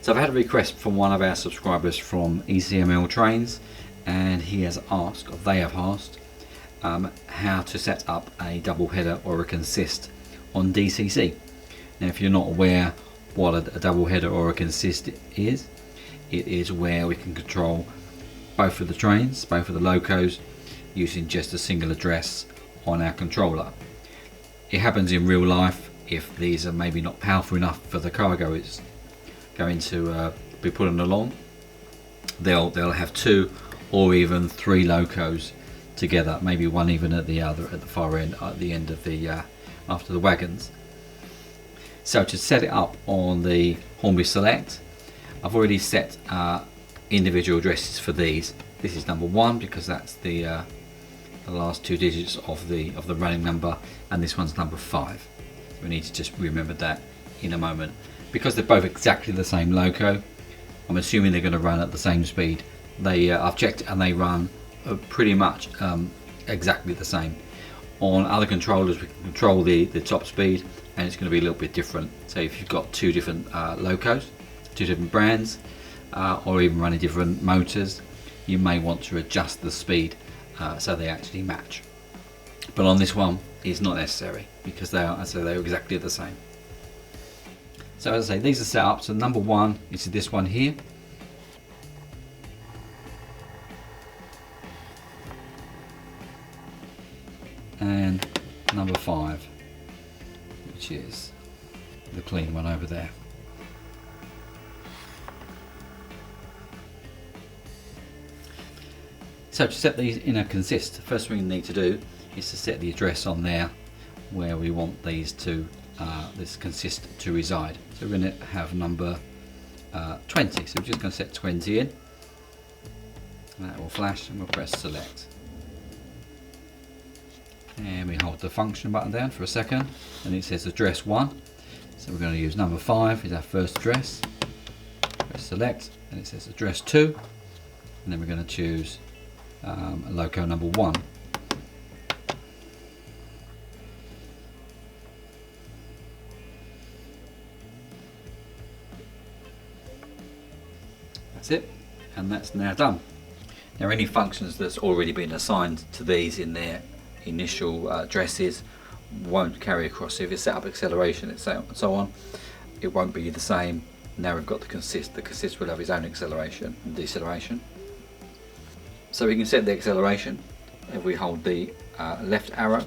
So I've had a request from one of our subscribers from ECML Trains, and he has asked, or they have asked, how to set up a double header or a consist on DCC. Now, if you're not aware what a double header or a consist is, it is where we can control both of the trains, both of the locos, using just a single address on our controller. It happens in real life if these are maybe not powerful enough for the cargo it's going to be pulling along. They'll have 2 or even 3 locos together, maybe one even at the far end, at the end of the after the wagons. So to set it up on the Hornby Select, I've already set individual addresses for these. This is number 1 because that's the last 2 digits of the running number, and this one's number 5. We need to just remember that in a moment. Because they're both exactly the same loco, I'm assuming they're going to run at the same speed. I've checked and they run pretty much exactly the same. On other controllers we can control the top speed, and it's going to be a little bit different. So if you've got 2 different locos, 2 different brands, or even running different motors, you may want to adjust the speed so they actually match. But on this one it's not necessary because they're exactly the same. So as I say, these are set up. So number 1 is this one here. And number 5, which is the clean one over there. So to set these in a consist, the first thing we need to do is to set the address on there where we want these to this consist to reside. So we're going to have number 20. So we're just going to set 20 in. And that will flash, and we'll press select. And we hold the function button down for a second, and it says address 1. So we're going to use number 5 is our first address. Press select, and it says address 2. And then we're going to choose loco number 1. That's it, and that's now done. Now any functions that's already been assigned to these in their initial addresses won't carry across. So if you set up acceleration and so on, it won't be the same. Now we've got the consist will have its own acceleration and deceleration. So we can set the acceleration if we hold the left arrow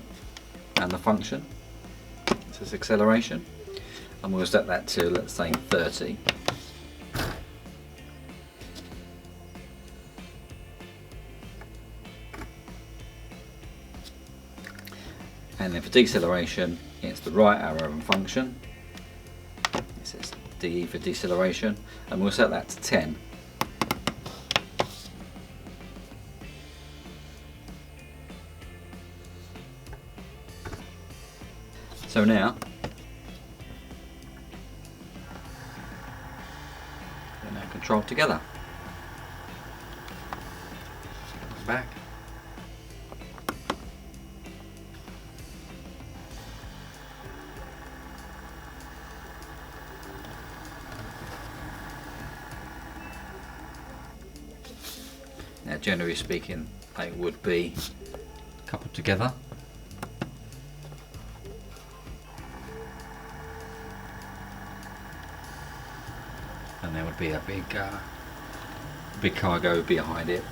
and the function. It says acceleration, and we'll set that to, let's say, 30. And then for deceleration, it's the right arrow and function. It says DE for deceleration, and we'll set that to 10. So now, they're now controlled together. Back. Now, generally speaking, they would be coupled together. And there would be a big cargo behind it.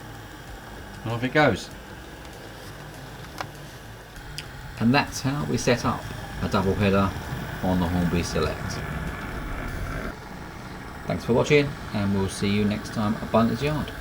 And off it goes. And that's how we set up a double header on the Hornby Select. Thanks for watching, and we'll see you next time at Bunters Yard.